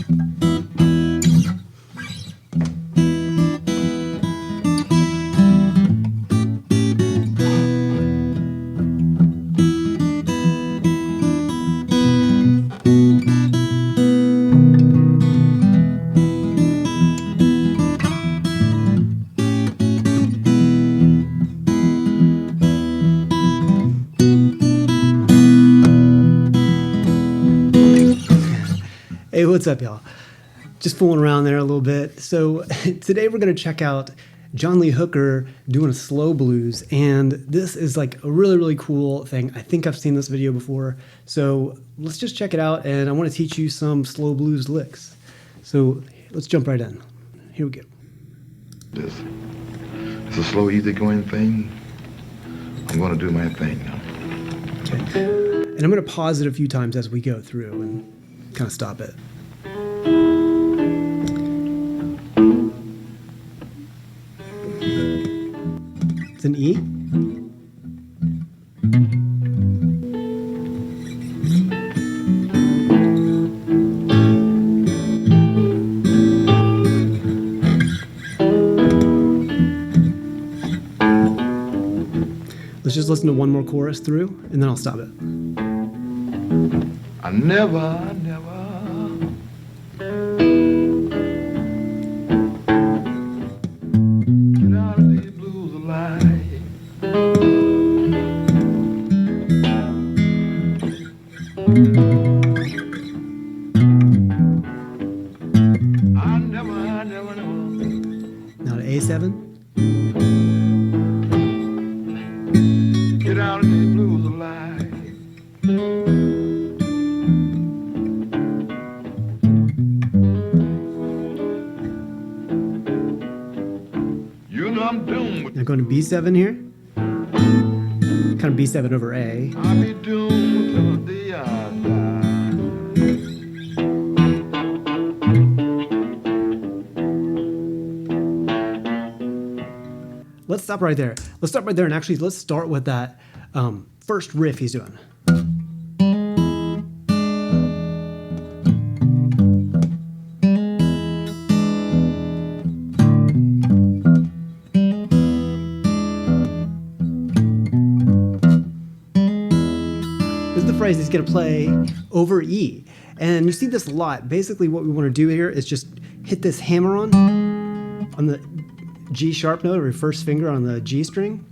Hey, what's up, y'all? Just fooling around there a little bit. So today we're going to check out John Lee Hooker doing a slow blues, and this is like a really, really cool thing. I think I've seen this video before, so let's just check it out, and I want to teach you some slow blues licks. So let's jump right in. Here we go. It's a slow, easy-going thing. I'm going to do my thing now. Okay. And I'm going to pause it a few times as we go through and kind of stop it. It's an E. Let's just listen to one more chorus through, and then I'll stop it. I never get out of these blues alive. I never. Now to A7. Get out of these blues alive. You know I'm doomed with. Now going to B7 here. Kind of B7 over A. I'll be doomed till the day I die. Let's stop right there. Let's stop right there, and actually let's start with that first riff he's doing. This is the phrase he's going to play over E. And you see this a lot. Basically what we want to do here is just hit this hammer on the G sharp note, or your first finger on the G string,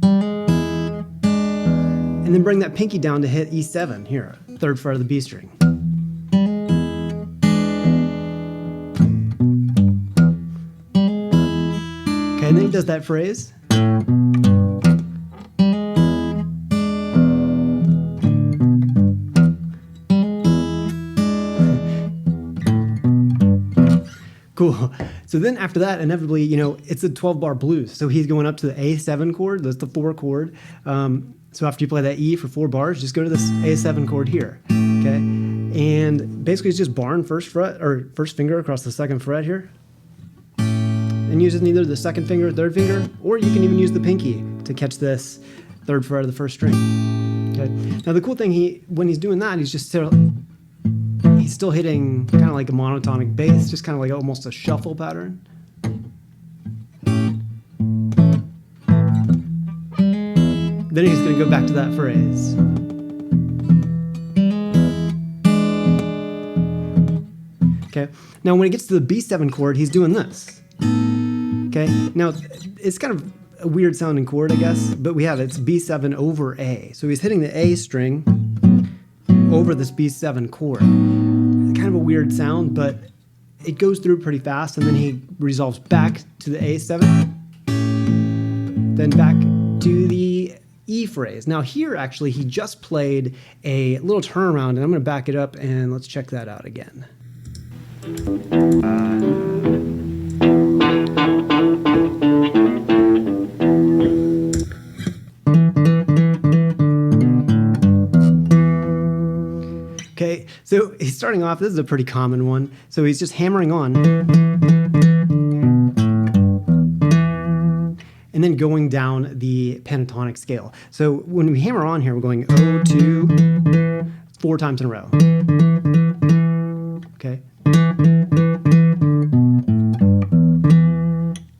and then bring that pinky down to hit E7 here, third fret of the B string. Okay, and then he does that phrase. Cool. So then after that, inevitably, you know, it's a 12-bar blues. So he's going up to the A7 chord. That's the 4 chord. So after you play that E for 4 bars, just go to this A7 chord here. Okay. And basically it's just barring first fret or first finger across the 2nd fret here. And using either the 2nd finger or 3rd finger, or you can even use the pinky to catch this 3rd fret of the 1st string. Okay. Now the cool thing, when he's doing that, he's still hitting kind of like a monotonic bass, just kind of like almost a shuffle pattern. Then he's going to go back to that phrase. Okay. Now when he gets to the B7 chord, he's doing this. Okay. Now it's kind of a weird sounding chord, I guess, but it's B7 over A. So he's hitting the A string over this B7 chord. Kind of a weird sound, but it goes through pretty fast, and then he resolves back to the A7, then back to the E phrase. Now here, actually, he just played a little turnaround, and I'm going to back it up, and let's check that out again. Okay, so he's starting off, this is a pretty common one, so he's just hammering on, and then going down the pentatonic scale. So when we hammer on here, we're going 0, 2, 4 times in a row. Okay, okay?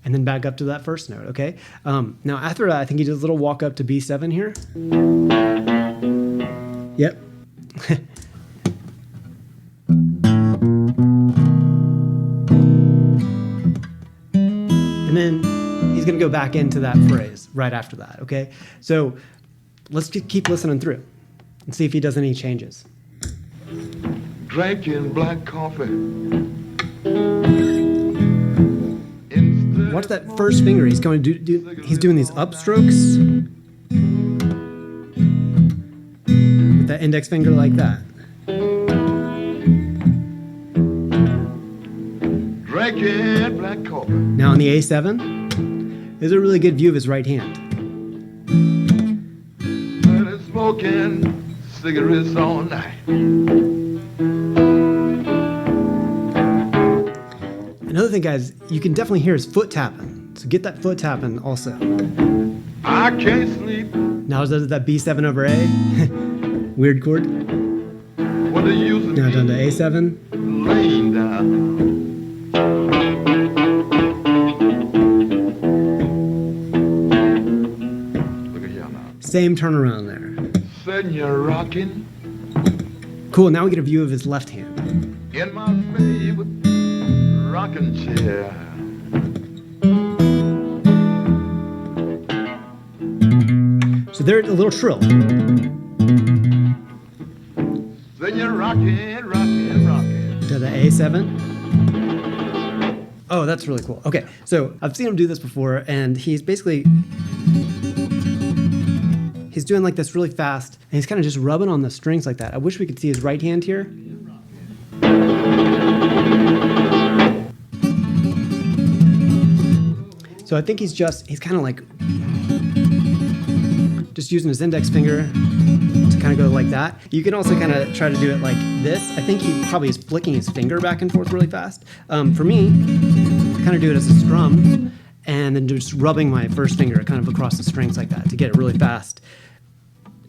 And then back up to that first note, okay? Now after that, I think he does a little walk up to B7 here. Yep. And then he's going to go back into that phrase right after that, okay? So let's keep listening through and see if he does any changes. Drinking black coffee. Watch that first finger. He's going to he's doing these upstrokes with that index finger like that. Drinking black coffee. Now on the A7, there's a really good view of his right hand. Smoking cigarettes all night. Another thing, guys, you can definitely hear his foot tapping. So get that foot tapping also. I can't sleep. Now does that B7 over A. Weird chord. What are you using? Now down to A7. Laying down. Look at here now. Same turnaround there. Sitting here rocking Cool, now we get a view of his left hand. in my favorite rocking chair. So there's a little trill. Sitting here rocking, rocking, rocking. To the A7. Oh, that's really cool. Okay, so I've seen him do this before, and he's basically, he's doing like this really fast, and he's kind of just rubbing on the strings like that. I wish we could see his right hand here. So I think he's kind of like just using his index finger to kind of go like that. You can also kind of try to do it like this. I think he probably is flicking his finger back and forth really fast. For me, I kind of do it as a strum and then just rubbing my first finger kind of across the strings like that to get it really fast.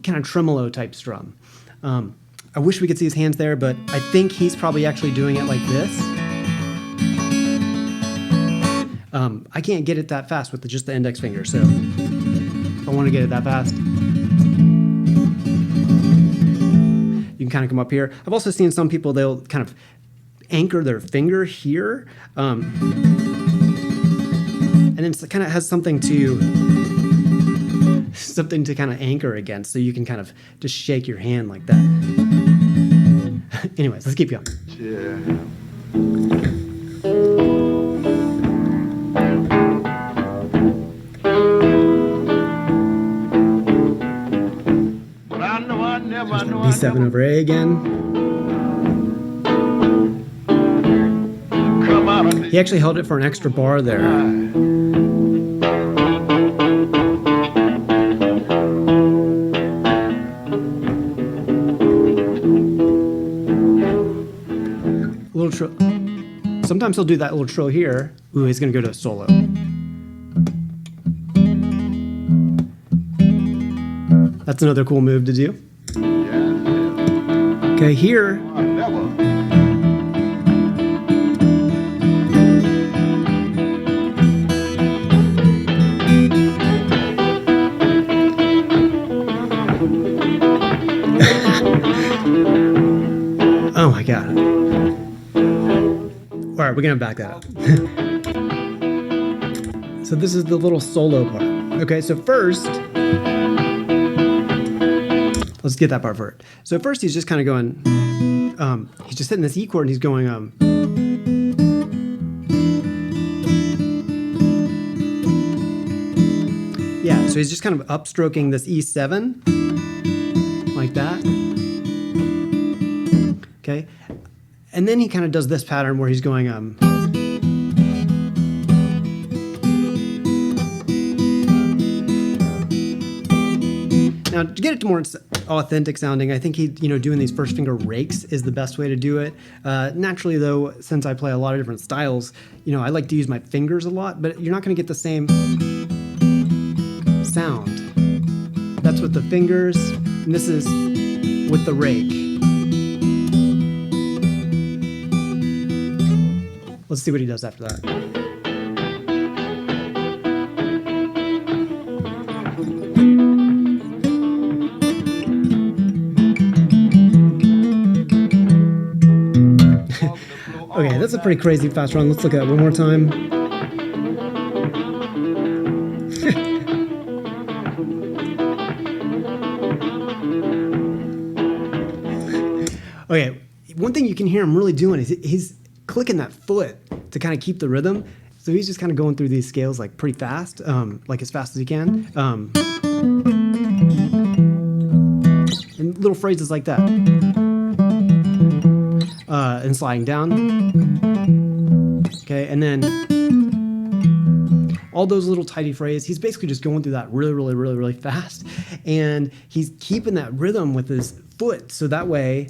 Kind of tremolo type strum. I wish we could see his hands there, but I think he's probably actually doing it like this. I can't get it that fast with just the index finger, so if I want to get it that fast, you can kind of come up here. I've also seen some people, they'll kind of anchor their finger here, and then it kind of has something to kind of anchor against, so you can kind of just shake your hand like that. Anyways, let's keep going. Yeah. But I know I never, I know I B7 never over A again. come out of He actually held it for an extra bar there. Little trill. Sometimes he'll do that little trill here. Ooh, he's gonna go to a solo. That's another cool move to do. Yeah. Okay, here, I never. oh my God. All right, we're gonna back that up. So this is the little solo part. Okay, so first, let's get that part first. So first he's just kind of going, he's just hitting this E chord and he's going, yeah, so he's just kind of upstroking this E7, like that. Okay, and then he kind of does this pattern where he's going, now, to get it to more authentic sounding, I think doing these first finger rakes is the best way to do it. Naturally, though, since I play a lot of different styles, I like to use my fingers a lot, but you're not going to get the same sound. That's with the fingers, and this is with the rake. Let's see what he does after that. Okay, that's a pretty crazy fast run. Let's look at it one more time. Okay, one thing you can hear him really doing is he's clicking that foot to kind of keep the rhythm. So he's just kind of going through these scales like pretty fast, like as fast as he can. And little phrases like that. And sliding down. Okay, and then all those little tidy phrases, he's basically just going through that really fast. And he's keeping that rhythm with his foot, so that way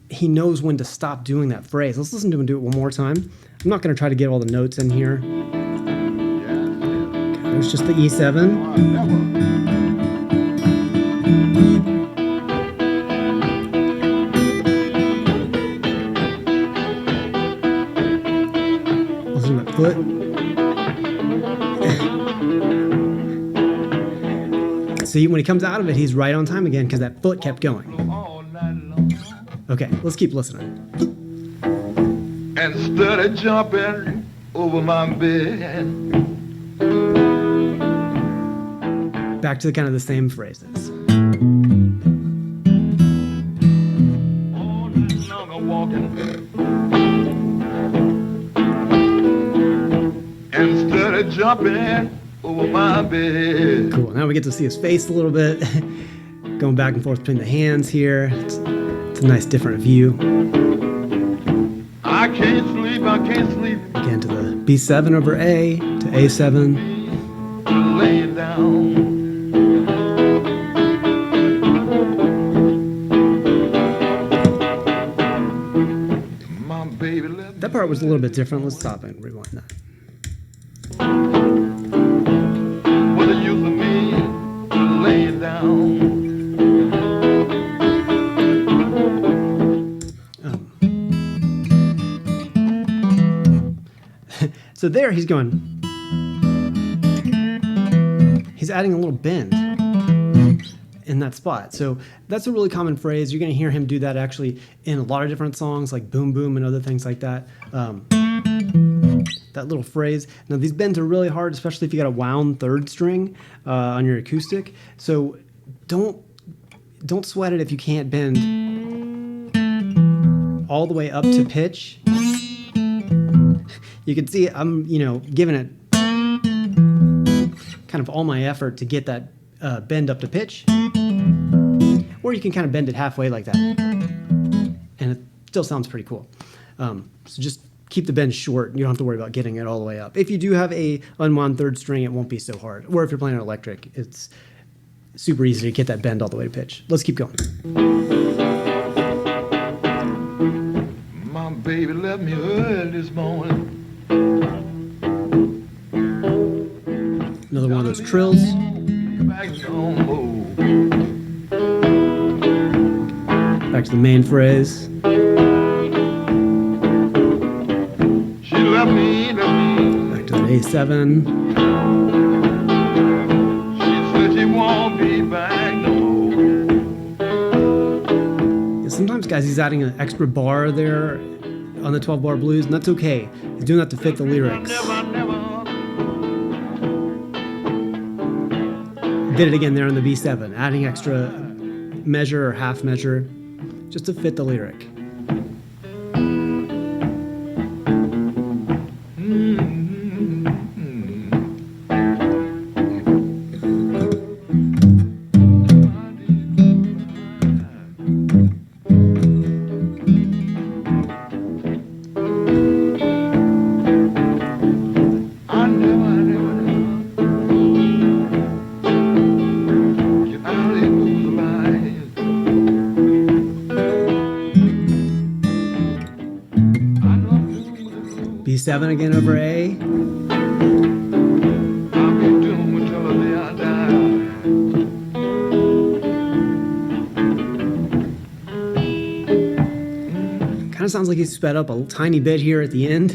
he knows when to stop doing that phrase. Let's listen to him do it one more time. I'm not going to try to get all the notes in here. Okay, there's just the E7. Foot. See, when he comes out of it, he's right on time again because that foot kept going. Okay, let's keep listening. And started jumping over my bed. Back to kind of the same phrases. All night long I'm walking. And started jumping over my bed. Cool. Now we get to see his face a little bit. Going back and forth between the hands here. It's a nice different view. I can't sleep. Again to the B7 over A to A7. Laying down. My baby left me. That part was a little bit different. Let's stop and rewind that. What the use of me laying down? So there he's going. He's adding a little bend in that spot. So that's a really common phrase. You're going to hear him do that actually in a lot of different songs like Boom Boom and other things like that. That little phrase. Now these bends are really hard, especially if you got a wound third string on your acoustic. So don't sweat it if you can't bend all the way up to pitch. You can see I'm, giving it kind of all my effort to get that bend up to pitch. Or you can kind of bend it halfway like that. And it still sounds pretty cool. So just keep the bend short. You don't have to worry about getting it all the way up. If you do have a unwound third string, it won't be so hard. Or if you're playing an electric, it's super easy to get that bend all the way to pitch. Let's keep going. My baby left me early this morning. Another one of those trills. Back to the main phrase. She left me. Back to the A7. She said she won't be back no more. Sometimes, guys, he's adding an extra bar there on the 12-bar blues, and that's okay. He's doing that to fit the lyrics. Did it again there on the B7, adding extra measure or half measure just to fit the lyric. B7 again over A. Kind of sounds like he's sped up a tiny bit here at the end.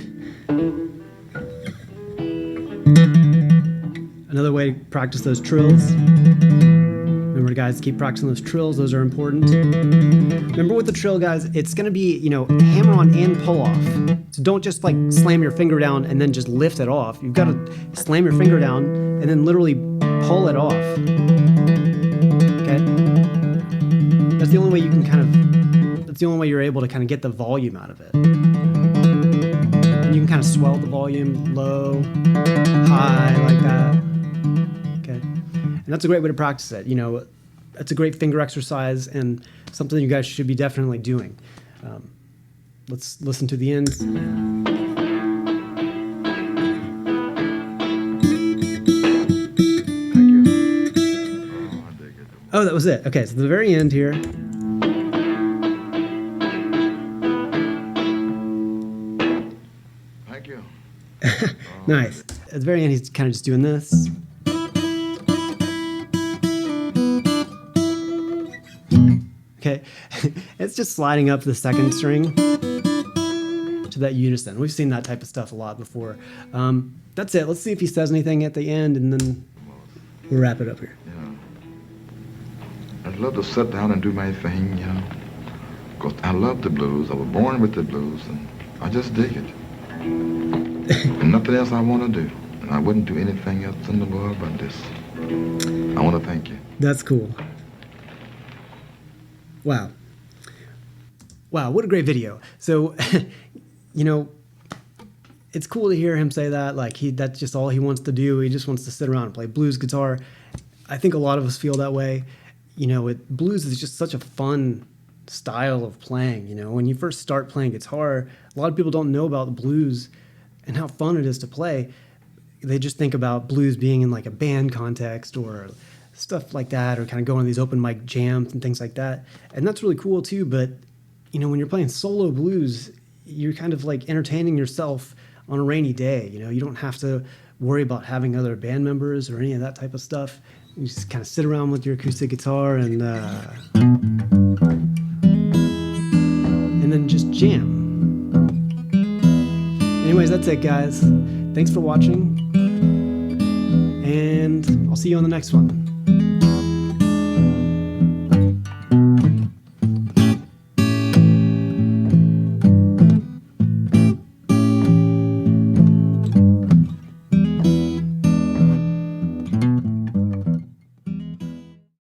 way to practice those trills. Remember, guys, keep practicing those trills. Those are important. Remember with the trill, guys, it's going to be, hammer on and pull off. So don't just like slam your finger down and then just lift it off. You've got to slam your finger down and then literally pull it off. Okay? That's the only way you can that's the only way you're able to kind of get the volume out of it. And you can kind of swell the volume low, high, like that. Okay? And that's a great way to practice it. It's a great finger exercise and something you guys should be definitely doing. Let's listen to the end. Thank you. Oh, I dig it. Oh, that was it. Okay, so the very end here. Thank you. Nice. At the very end, he's kind of just doing this. Okay, it's just sliding up the second string to that unison. We've seen that type of stuff a lot before. That's it. Let's see if he says anything at the end, and then we'll wrap it up here. Yeah. I'd love to sit down and do my thing, because I love the blues. I was born with the blues, and I just dig it. And nothing else I want to do. And I wouldn't do anything else in the world but this. I want to thank you. That's cool. Wow. Wow, what a great video. So, it's cool to hear him say that. Like, that's just all he wants to do. He just wants to sit around and play blues guitar. I think a lot of us feel that way. Blues is just such a fun style of playing. When you first start playing guitar, a lot of people don't know about the blues and how fun it is to play. They just think about blues being in like a band context or stuff like that, or kind of going to these open mic jams and things like that. And that's really cool too. But, when you're playing solo blues, you're kind of like entertaining yourself on a rainy day. You don't have to worry about having other band members or any of that type of stuff. You just kind of sit around with your acoustic guitar and then just jam. Anyways, that's it, guys. Thanks for watching, and I'll see you on the next one.